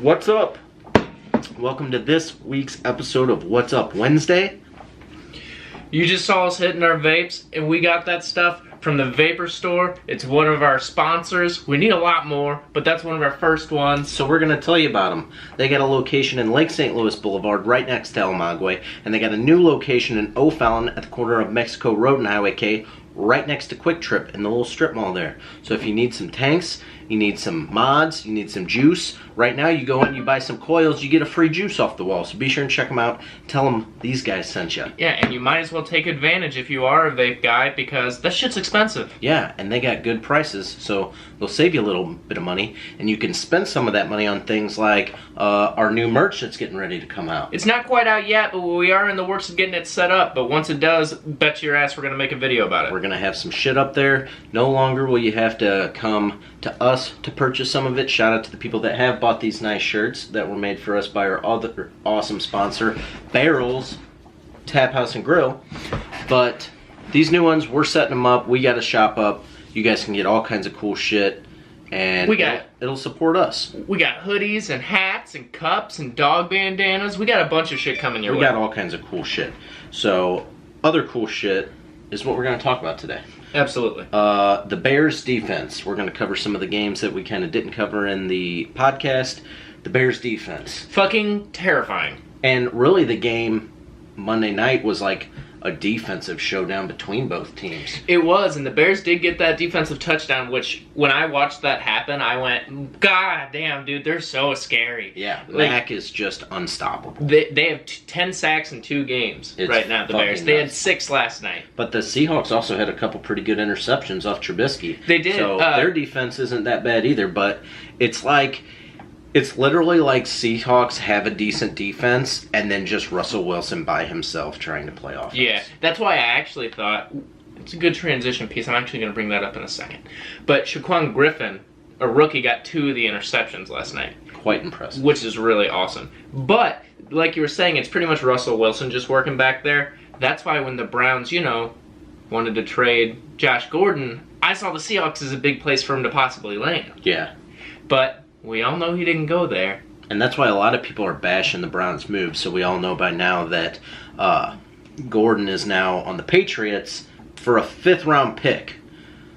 What's up? Welcome to this week's episode of What's Up Wednesday. You just saw us hitting our vapes, and we got that stuff from the Vapor Store. It's one of our sponsors. We need a lot more, but that's one of our first ones. So we're going to tell you about them. They got a location in Lake St. Louis Boulevard right next to El Maguey, and they got a new location in O'Fallon at the corner of Mexico Road and Highway K, right next to Quick Trip in the little strip mall there. So if you need some tanks, you need some mods, you need some juice, right now you go in, you buy some coils, you get a free juice off the wall. So be sure and check them out. Tell them these guys sent you. Yeah, and you might as well take advantage if you are a vape guy, because that shit's expensive. Yeah, and they got good prices, so they'll save you a little bit of money, and you can spend some of that money on things like our new merch that's getting ready to come out. It's not quite out yet, but we are in the works of getting it set up. But once it does, bet your ass we're going to make a video about it. We're going to have some shit up there. No longer will you have to come to us to purchase some of it. Shout out to the people that have bought these nice shirts that were made for us by our other awesome sponsor, Barrels Tap House and Grill. But these new ones, we're setting them up. We got a shop up. You guys can get all kinds of cool shit, and it'll support us. We got hoodies and hats and cups and dog bandanas. We got a bunch of shit coming your way. We got all kinds of cool shit. So other cool shit is what we're going to talk about today. Absolutely. The Bears defense. We're going to cover some of the games that we kind of didn't cover in the podcast. The Bears defense. Fucking terrifying. And really the game Monday night was like a defensive showdown between both teams. It was, and the Bears did get that defensive touchdown, which when I watched that happen, I went, God damn, dude, they're so scary. Yeah, Mac is just unstoppable. They have 10 sacks in 2 games right now, the Bears. They had 6 last night. But the Seahawks also had a couple pretty good interceptions off Trubisky. They did. So their defense isn't that bad either, but it's like... It's literally like Seahawks have a decent defense and then just Russell Wilson by himself trying to play offense. Yeah, that's why I actually thought it's a good transition piece. I'm actually going to bring that up in a second. But Shaquan Griffin, a rookie, got 2 of the interceptions last night. Quite impressive. Which is really awesome. But, like you were saying, it's pretty much Russell Wilson just working back there. That's why when the Browns, wanted to trade Josh Gordon, I saw the Seahawks as a big place for him to possibly land. Yeah. But we all know he didn't go there. And that's why a lot of people are bashing the Browns' move. So we all know by now that Gordon is now on the Patriots for a 5th-round pick.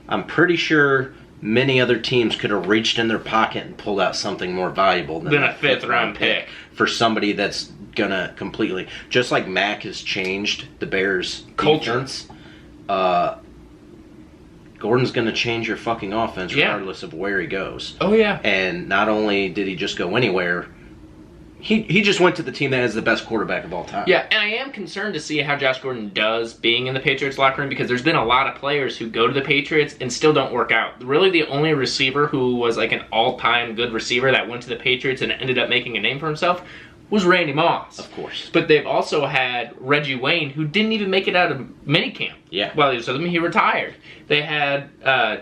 I'm pretty sure many other teams could have reached in their pocket and pulled out something more valuable than a 5th-round pick for somebody that's going to completely... Just like Mac has changed the Bears' defense, Gordon's going to change your fucking offense regardless of where he goes. Oh, yeah. And not only did he just go anywhere, he just went to the team that has the best quarterback of all time. Yeah, and I am concerned to see how Josh Gordon does being in the Patriots locker room, because there's been a lot of players who go to the Patriots and still don't work out. Really, the only receiver who was like an all-time good receiver that went to the Patriots and ended up making a name for himself was Randy Moss. Of course. But they've also had Reggie Wayne, who didn't even make it out of minicamp. Yeah. Well, he was with them. He retired. They had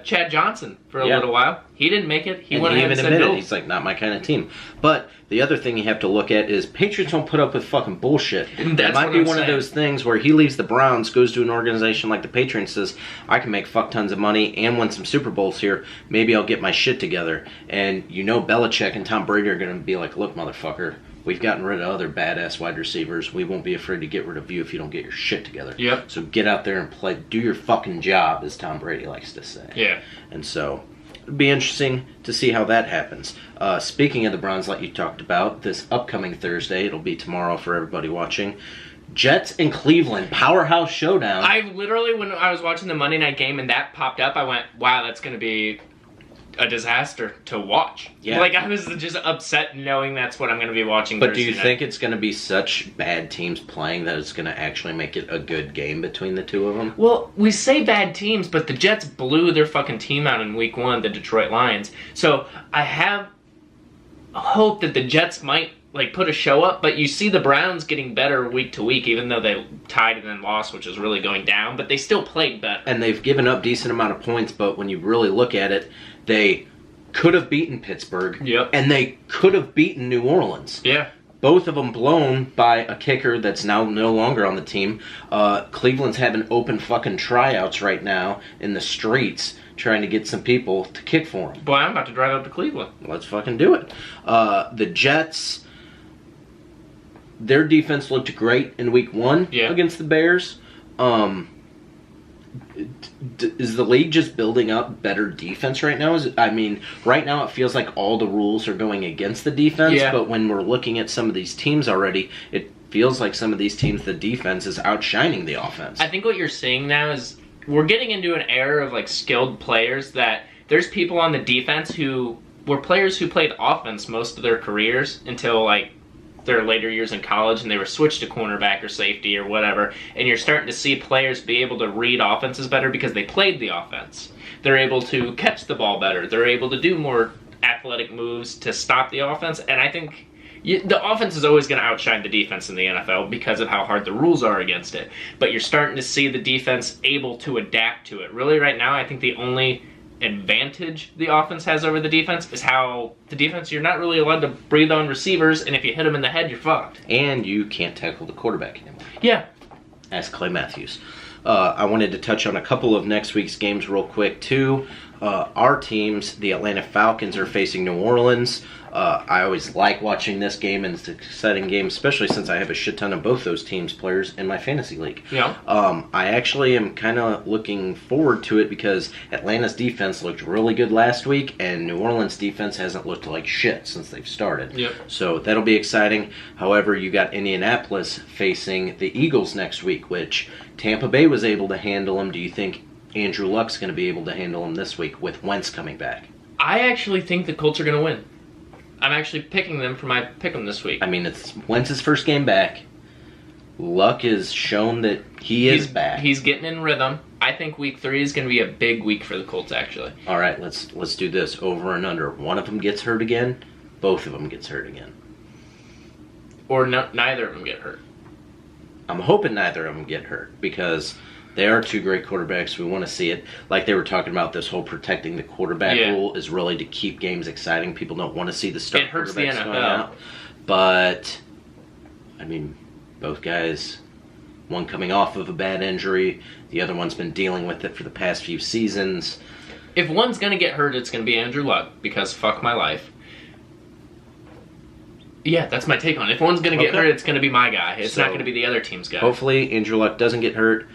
Chad Johnson for a little while. He didn't make it. He went ahead and said no. He's like, not my kind of team. But the other thing you have to look at is Patriots don't put up with fucking bullshit. That might be one of those things where he leaves the Browns, goes to an organization like the Patriots, says, I can make fuck tons of money and win some Super Bowls here. Maybe I'll get my shit together. And Belichick and Tom Brady are going to be like, look, motherfucker, we've gotten rid of other badass wide receivers. We won't be afraid to get rid of you if you don't get your shit together. Yep. So get out there and play. Do your fucking job, as Tom Brady likes to say. Yeah. And so it'll be interesting to see how that happens. Speaking of the Browns, like you talked about, this upcoming Thursday, it'll be tomorrow for everybody watching, Jets and Cleveland, powerhouse showdown. I literally, when I was watching the Monday night game and that popped up, I went, wow, that's going to be a disaster to watch. Yeah. Like, I was just upset knowing that's what I'm going to be watching. But do you think it's going to be such bad teams playing that it's going to actually make it a good game between the two of them? Well, we say bad teams, but the Jets blew their fucking team out in week 1, the Detroit Lions. So I have hope that the Jets might put a show up, but you see the Browns getting better week to week, even though they tied and then lost, which is really going down, but they still played better. And they've given up decent amount of points, but when you really look at it, they could have beaten Pittsburgh, Yep. and they could have beaten New Orleans. Yeah. both of them blown by a kicker that's now no longer on the team. Cleveland's having open fucking tryouts right now in the streets trying to get some people to kick for them. Boy, I'm about to drive up to Cleveland. Let's fucking do it. The Jets, their defense looked great in week 1 against the Bears. Is the league just building up better defense right now? Right now it feels like all the rules are going against the defense, but when we're looking at some of these teams already, it feels like some of these teams, the defense is outshining the offense. I think what you're seeing now is we're getting into an era of like skilled players that there's people on the defense who were players who played offense most of their careers until like their later years in college, and they were switched to cornerback or safety or whatever, and you're starting to see players be able to read offenses better because they played the offense. They're able to catch the ball better. They're able to do more athletic moves to stop the offense, and I think the offense is always going to outshine the defense in the NFL because of how hard the rules are against it, but you're starting to see the defense able to adapt to it. Really right now, I think the only advantage the offense has over the defense is how the defense, you're not really allowed to breathe on receivers, and if you hit them in the head, you're fucked. And you can't tackle the quarterback anymore. Yeah. Ask Clay Matthews. I wanted to touch on a couple of next week's games real quick, too. Our teams, the Atlanta Falcons, are facing New Orleans. I always like watching this game, and it's an exciting game, especially since I have a shit ton of both those teams' players in my fantasy league. Yeah. I actually am kind of looking forward to it because Atlanta's defense looked really good last week, and New Orleans' defense hasn't looked like shit since they've started. Yep. So that'll be exciting. However, you got Indianapolis facing the Eagles next week, which Tampa Bay was able to handle them. Do you think Andrew Luck's going to be able to handle them this week with Wentz coming back? I actually think the Colts are going to win. I'm actually picking them for my pick'em this week. I mean, it's Wentz's first game back. Luck has shown that he's back. He's getting in rhythm. I think week 3 is going to be a big week for the Colts, actually. All right, let's do this over and under. One of them gets hurt again. Both of them gets hurt again. Or neither of them get hurt. I'm hoping neither of them get hurt because they are two great quarterbacks. We want to see it. Like they were talking about, this whole protecting the quarterback rule is really to keep games exciting. People don't want to see the star quarterbacks going out. But, I mean, both guys, one coming off of a bad injury, the other one's been dealing with it for the past few seasons. If one's going to get hurt, it's going to be Andrew Luck because fuck my life. Yeah, that's my take on it. If one's going to get hurt, it's going to be my guy. It's not going to be the other team's guy. Hopefully, Andrew Luck doesn't get hurt.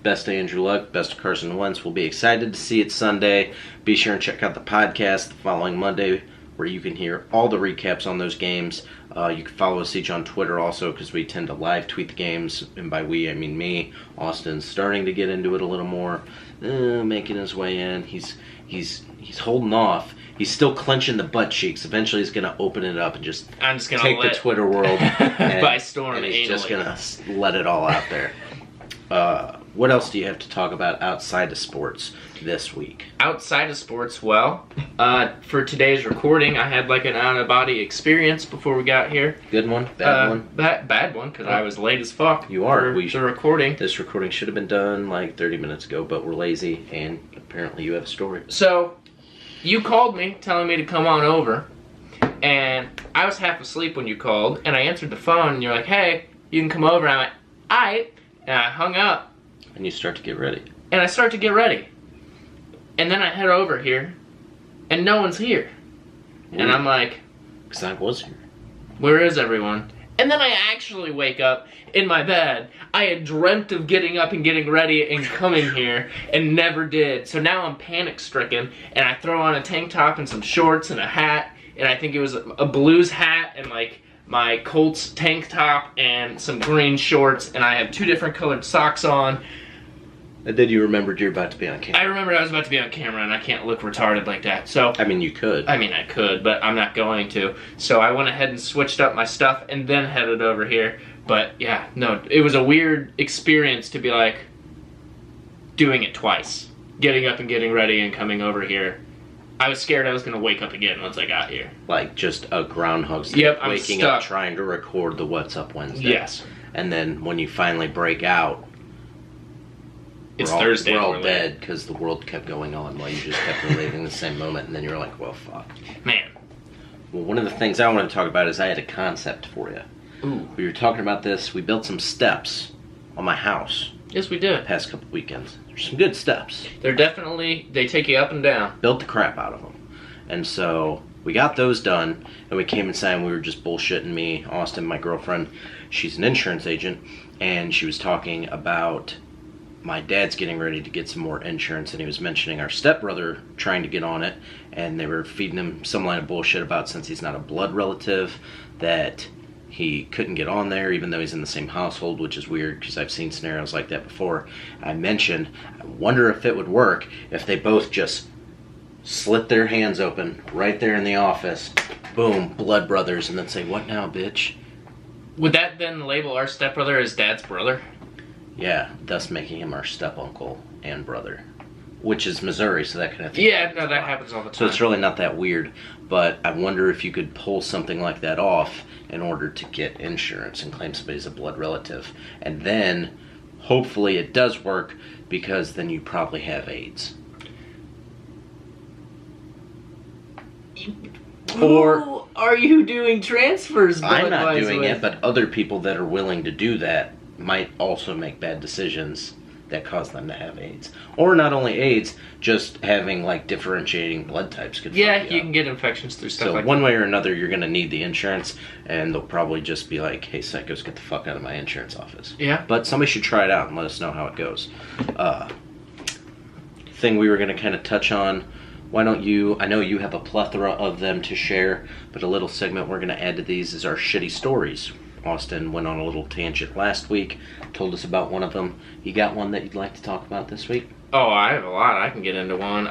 Best of Andrew Luck, best of Carson Wentz. We'll be excited to see it Sunday. Be sure and check out the podcast the following Monday where you can hear all the recaps on those games. You can follow us each on Twitter also because we tend to live tweet the games. And by we, I mean me. Austin's starting to get into it a little more. Making his way in. He's holding off. He's still clenching the butt cheeks. Eventually, he's going to open it up and just take the Twitter world by storm. And he's just going to let it all out there. What else do you have to talk about outside of sports this week? Outside of sports, well, for today's recording, I had like an out-of-body experience before we got here. Good one? Bad one? Bad one, because I was late as fuck. You are. For the recording. This recording should have been done like 30 minutes ago, but we're lazy, and apparently you have a story. So, you called me telling me to come on over, and I was half asleep when you called, and I answered the phone, and you're like, hey, you can come over, and I went, aight, and I hung up. And you start to get ready. And I start to get ready. And then I head over here, and no one's here. Ooh. And I'm like... Because I was here. Where is everyone? And then I actually wake up in my bed. I had dreamt of getting up and getting ready and coming here, and never did. So now I'm panic-stricken, and I throw on a tank top and some shorts and a hat, and I think it was a Blues hat and like my Colts tank top and some green shorts, and I have 2 different colored socks on. And then you remembered you're about to be on camera. I remembered I was about to be on camera, and I can't look retarded like that. So I mean, you could. I mean, I could, but I'm not going to. So I went ahead and switched up my stuff and then headed over here. But yeah, no, it was a weird experience to be like doing it twice. Getting up and getting ready and coming over here. I was scared I was going to wake up again once I got here. Like just a Groundhog's Day. Yep, waking up trying to record the What's Up Wednesday. Yes. And then when you finally break out, it's Thursday. We're all dead because the world kept going on while you just kept reliving the same moment, and then you're like, well, fuck. Man. Well, one of the things I want to talk about is I had a concept for you. Ooh. We were talking about this. We built some steps on my house Yes, we the did. past couple weekends. There's some good steps. They're definitely, they take you up and down. Built the crap out of them. And so we got those done, and we came inside and we were just bullshitting. Me, Austin, my girlfriend, she's an insurance agent, and she was talking about my dad's getting ready to get some more insurance, and he was mentioning our stepbrother trying to get on it, and they were feeding him some line of bullshit about, since he's not a blood relative, that he couldn't get on there even though he's in the same household, which is weird because I've seen scenarios like that before. I mentioned, I wonder if it would work if they both just slit their hands open right there in the office, boom, blood brothers, and then say, "What now, bitch?" Would that then label our stepbrother as dad's brother? Yeah, thus making him our step-uncle and brother, which is Missouri, so that kind of thing. Yeah, no, that happens all the time. So it's really not that weird, but I wonder if you could pull something like that off in order to get insurance and claim somebody's a blood relative. And then, hopefully it does work, because then you probably have AIDS. Or Who are you doing transfers? I'm not blood-wise doing with? it, but other people that are willing to do that might also make bad decisions that cause them to have AIDS. Or not only AIDS, just having like differentiating blood types could Yeah, fuck you up. can get infections through stuff So like one that. way or another, you're going to need the insurance, and they'll probably just be like, "Hey, psychos, get the fuck out of my insurance office." Yeah. But somebody should try it out and let us know how it goes. Thing we were going to kind of touch on. Why don't you? I know you have a plethora of them to share, but a little segment we're going to add to these is our shitty stories. Austin went on a little tangent last week, told us about one of them. You got one that you'd like to talk about this week? Oh, I have a lot. I can get into one.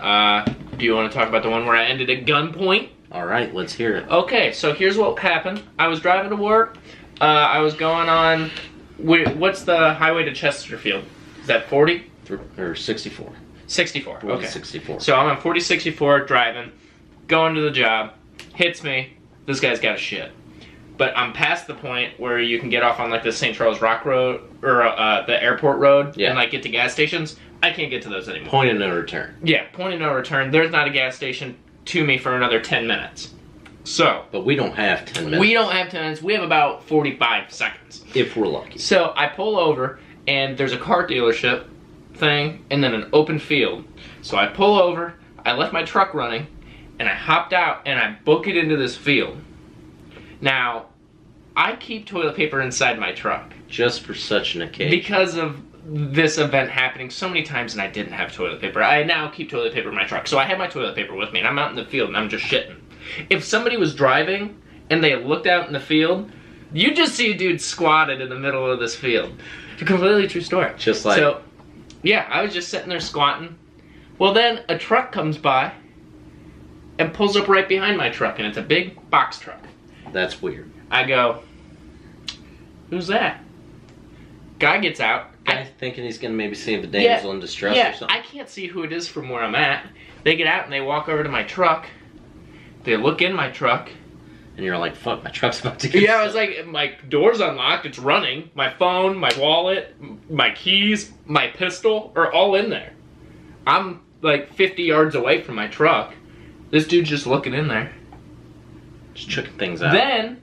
Do you want to talk about the one where I ended at gunpoint? All right, let's hear it. Okay, so here's what happened. I was driving to work. I was going on... What's the highway to Chesterfield? Is that 40? Or 64. 64. Okay. 64. So I'm on 4064 driving, going to the job, hits me. This guy's got a shit. But I'm past the point where you can get off on like the St. Charles Rock Road or the airport road and like get to gas stations. I can't get to those anymore. Point of no return. Yeah, point of no return. There's not a gas station to me for another 10 minutes. So. But we don't have 10 minutes. We don't have 10 minutes. We have about 45 seconds. If we're lucky. So I pull over and there's a car dealership thing and then an open field. So I pull over, I left my truck running, and I hopped out and I book it into this field. Now, I keep toilet paper inside my truck. Just for such an occasion. Because of this event happening so many times and I didn't have toilet paper. I now keep toilet paper in my truck. So I have my toilet paper with me and I'm out in the field and I'm just shitting. If somebody was driving and they looked out in the field, you just see a dude squatted in the middle of this field. It's a completely true story. Just like... So, yeah, I was just sitting there squatting. Well, then a truck comes by and pulls up right behind my truck, and it's a big box truck. That's weird. I go, "Who's that?" Guy gets out. Guy thinking he's going to maybe save a damsel in distress or something. I can't see who it is from where I'm at. They get out and they walk over to my truck. They look in my truck. And you're like, fuck, my truck's about to get Yeah, I was like, my door's unlocked, it's running. My phone, my wallet, my keys, my pistol are all in there. I'm like 50 yards away from my truck. This dude's just looking in there. Just checking things out. Then,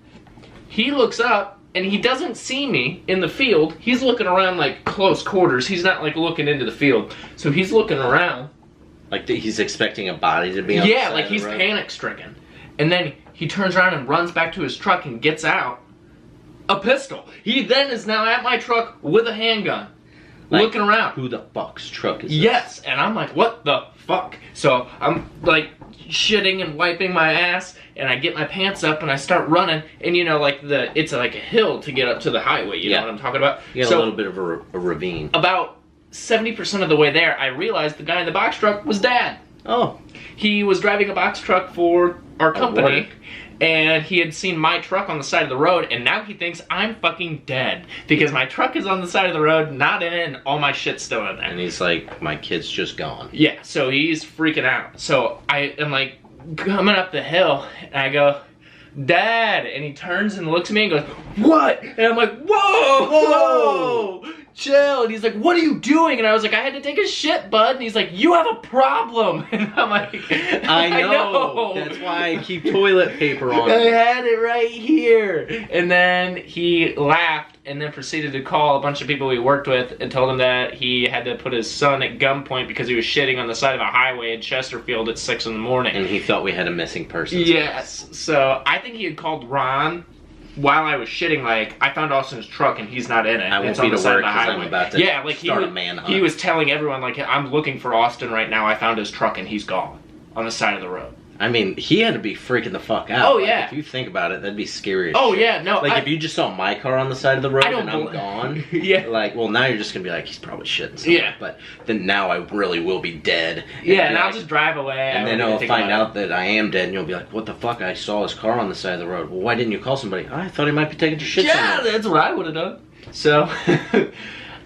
he looks up, and he doesn't see me in the field. He's looking around like close quarters. He's not like looking into the field. So he's looking around. Like he's expecting a body to be on the Yeah, side like of the he's road. panic stricken. And then he turns around and runs back to his truck and gets out a pistol. He then is now at my truck with a handgun, Like, looking around. Who the fuck's truck is this? Yes, and I'm like, what the fuck? So I'm like shitting and wiping my ass, and I get my pants up and I start running. And you know, like it's like a hill to get up to the highway. You know what I'm talking about? You got So a little bit of a ravine. about 70% of the way there, I realized the guy in the box truck was Dad. Oh. He was driving a box truck for our company, work. and he had seen my truck on the side of the road, and now he thinks I'm fucking dead because my truck is on the side of the road, not in it, and all my shit's still in there. And he's like, my kid's just gone. Yeah, so he's freaking out. So I am like coming up the hill, and I go, "Dad," and he turns and looks at me and goes, "What?" And I'm like, "Whoa, whoa, chill. And he's like, what are you doing? And I was like, I had to take a shit, bud. And he's like, you have a problem. And I'm like, I know. That's why I keep toilet paper on. I had it right here. And then he laughed and then proceeded to call a bunch of people he worked with and told him that he had to put his son at gunpoint because he was shitting on the side of a highway in Chesterfield at 6 in the morning. And he thought we had a missing person. Yes. So I think he had called Ron while I was shitting. Like, I found Austin's truck and he's not in it. I won't be to work because I'm about to start a manhunt. He was telling everyone, like, I'm looking for Austin right now. I found his truck and he's gone on the side of the road. I mean, he had to be freaking the fuck out. Oh, like, yeah. If you think about it, that'd be scary as Oh, shit. yeah, no. Like, if you just saw my car on the side of the road and I'm gone, yeah. like, well, now you're just going to be like, he's probably shitting somewhere. Yeah. But then now I really will be dead. Yeah, and I'll just drive away. And then I'll find out that I am dead, and you'll be like, what the fuck? I saw his car on the side of the road. Well, why didn't you call somebody? I thought he might be taking your shit somewhere. Yeah, that's what I would have done. So...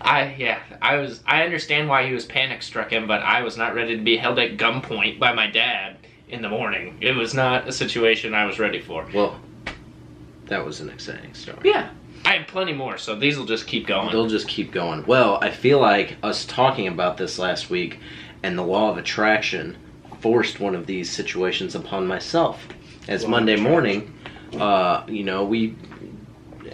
I understand why he was panic stricken, but I was not ready to be held at gunpoint by my dad in the morning. It was not a situation I was ready for. Well, that was an exciting story. Yeah. I have plenty more, so these will just keep going. They'll just keep going. Well, I feel like us talking about this last week and the law of attraction forced one of these situations upon myself. As Monday morning, we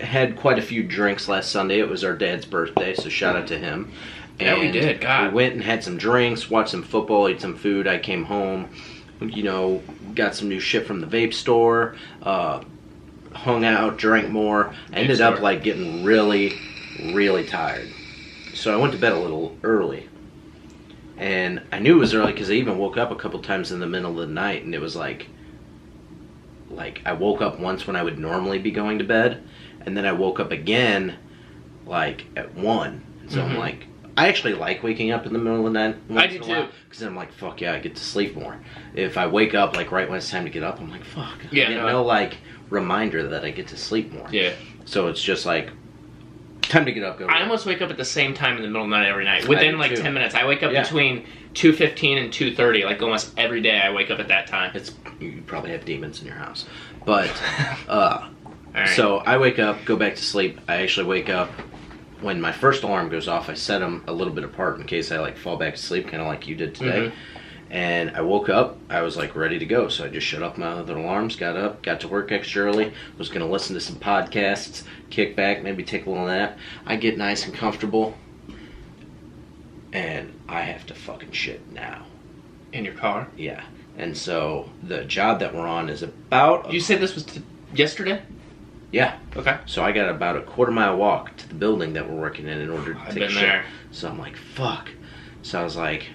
had quite a few drinks last Sunday. It was our dad's birthday, so shout out to him. Yeah, we did. God. We went and had some drinks, watched some football, ate some food. I came home, got some new shit from the vape store, hung out, drank more. I ended up like getting really, really tired. So I went to bed a little early. And I knew it was early because I even woke up a couple times in the middle of the night, and it was like I woke up once when I would normally be going to bed, and then I woke up again like at 1. And so I'm like, I actually like waking up in the middle of the night. I do too. Because I'm like, fuck yeah, I get to sleep more. If I wake up like right when it's time to get up, I'm like, fuck. Yeah, I get no like reminder that I get to sleep more. Yeah. So it's just like, time to get up. Go. I almost wake up at the same time in the middle of the night every night. Within like 10 minutes. I wake up between 2:15 and 2:30. Like almost every day I wake up at that time. You probably have demons in your house. But, right. So I wake up, go back to sleep. I actually wake up when my first alarm goes off. I set them a little bit apart in case I like fall back to sleep, kind of like you did today. And I woke up, I was like ready to go. So I just shut off my other alarms, got up, got to work extra early, was going to listen to some podcasts, kick back, maybe take a little nap. I get nice and comfortable, and I have to fucking shit now. In your car? Yeah. And so the job that we're on is about... You said this was yesterday? Yeah. Okay. So I got about a quarter-mile walk to the building that we're working in order to take a shit. There. So I'm like, fuck. So I was like,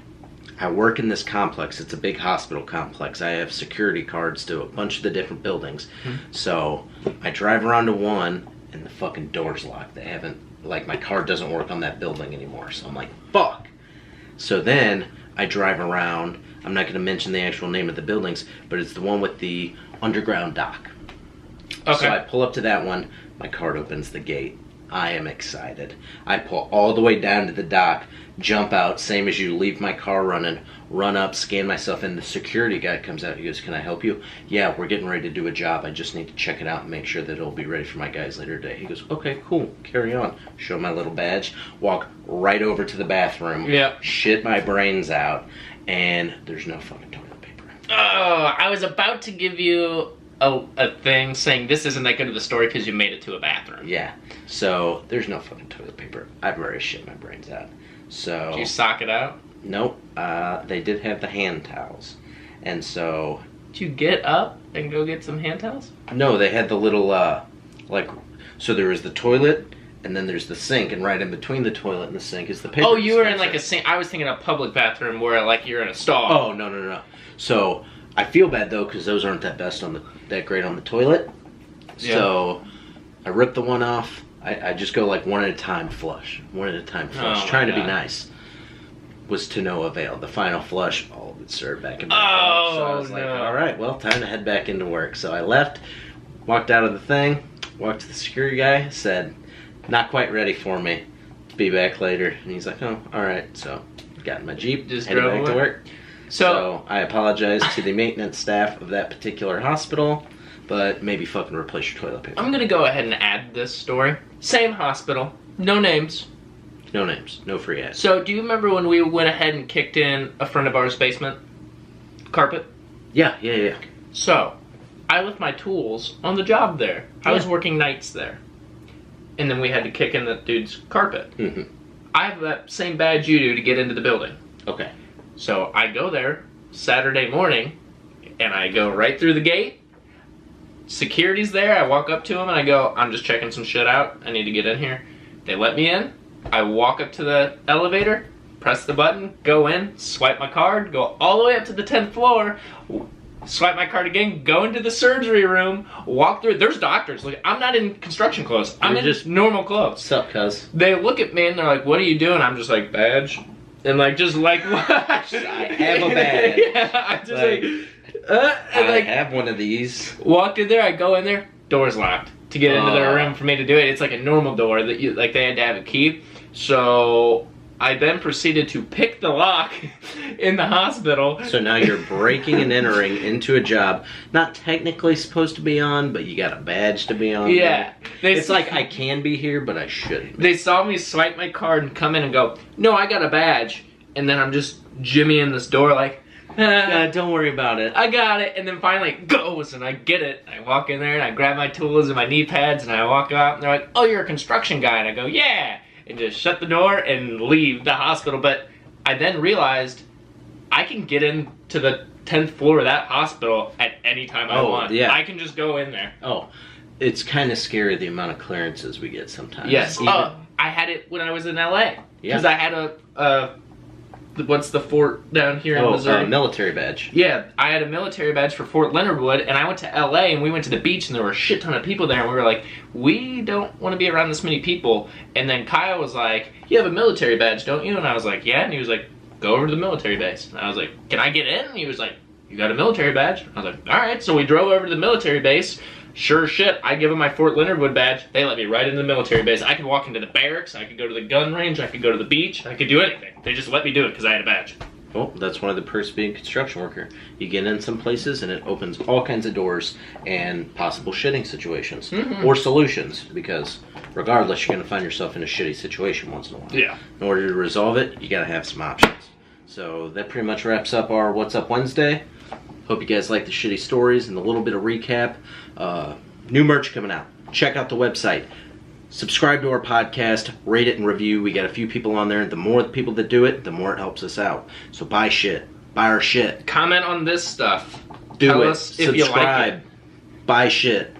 I work in this complex. It's a big hospital complex. I have security cards to a bunch of the different buildings. So I drive around to one, and the fucking door's locked. They haven't... Like, my card doesn't work on that building anymore. So I'm like, fuck. So then I drive around. I'm not going to mention the actual name of the buildings, but it's the one with the underground dock. Okay. So I pull up to that one. My card opens the gate. I am excited. I pull all the way down to the dock, jump out, same as you, leave my car running, run up, scan myself in. The security guy comes out. He goes, can I help you? Yeah, we're getting ready to do a job. I just need to check it out and make sure that it'll be ready for my guys later today. He goes, okay, cool. Carry on. Show my little badge. Walk right over to the bathroom. Yeah. Shit my brains out. And there's no fucking toilet paper. Oh, I was about to give you a thing saying this isn't that good of a story because you made it to a bathroom. Yeah. So there's no fucking toilet paper. I've already shit my brains out. So. Did you sock it out? Nope. They did have the hand towels. And so. Did you get up and go get some hand towels? No, they had the little, so there was the toilet, and then there's the sink, and right in between the toilet and the sink is the paper. Oh, you were in like a sink. I was thinking a public bathroom where like you're in a stall. Oh, no. So I feel bad though because those aren't that great on the toilet. Yeah. So I ripped the one off. I just go like one at a time flush, trying to be nice. Was to no avail. The final flush, all of it served back in my head. So I was like, all right, well, time to head back into work. So I left, walked out of the thing, walked to the security guy, said, not quite ready for me. Be back later. And he's like, oh, all right. So got in my Jeep, just headed back to work. So I apologize to the maintenance staff of that particular hospital, but maybe fucking replace your toilet paper. I'm going to go ahead and add this story. Same hospital, no names. No names. No free ads. So, do you remember when we went ahead and kicked in a friend of ours' basement carpet? Yeah. So, I left my tools on the job there. I was working nights there. And then we had to kick in the dude's carpet. Mm-hmm. I have that same badge you do to get into the building. Okay. So, I go there Saturday morning, and I go right through the gate. Security's there. I walk up to him, and I go, I'm just checking some shit out. I need to get in here. They let me in. I walk up to the elevator, press the button, go in, swipe my card, go all the way up to the 10th floor, swipe my card again, go into the surgery room, walk through. There's doctors. Like, I'm not in construction clothes. I'm in just normal clothes. What's up, cuz? They look at me and they're like, what are you doing? I'm just like, badge. And like, just like, what? I have a badge. Yeah, I'm just and I have one of these. Walked in there, I go in there, door's locked. To get into their room for me to do it, it's like a normal door that you like. They had to have a key, so I then proceeded to pick the lock in the hospital. So now you're breaking and entering into a job not technically supposed to be on, but you got a badge to be on. Yeah, it's like I can be here, but I shouldn't be. They saw me swipe my card and come in and go, "No, I got a badge," and then I'm just jimmying this door like. Don't worry about it. I got it, and then finally it goes, and I get it. I walk in there, and I grab my tools and my knee pads, and I walk out, and they're like, "Oh, you're a construction guy," and I go, "Yeah," and just shut the door and leave the hospital. But I then realized I can get into the 10th floor of that hospital at any time I want. Yeah. I can just go in there. Oh, it's kind of scary the amount of clearances we get sometimes. Yes. I had it when I was in LA. Because I had a what's the fort down here in Missouri? Military badge. Yeah, I had a military badge for Fort Leonard Wood, and I went to LA, and we went to the beach, and there were a shit ton of people there, and we were like, we don't want to be around this many people. And then Kyle was like, you have a military badge, don't you? And I was like, yeah. And he was like, go over to the military base. And I was like, can I get in? And he was like, you got a military badge? I was like, all right. So we drove over to the military base. Sure shit, I give them my Fort Leonard Wood badge. They let me right into the military base. I could walk into the barracks. I could go to the gun range. I could go to the beach. I could do anything. They just let me do it because I had a badge. Well, that's one of the perks of being a construction worker. You get in some places and it opens all kinds of doors and possible shitting situations. Mm-hmm. Or solutions, because regardless, you're going to find yourself in a shitty situation once in a while. Yeah. In order to resolve it, you got to have some options. So that pretty much wraps up our What's Up Wednesday. Hope you guys like the shitty stories and a little bit of recap. New merch coming out. Check out the website. Subscribe to our podcast. Rate it and review. We got a few people on there. The more people that do it, the more it helps us out. So buy shit. Buy our shit. Comment on this stuff. Tell us if you like it. Buy shit.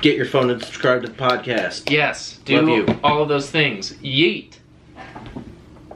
Get your phone and subscribe to the podcast. Yes. Love you. All of those things. Yeet.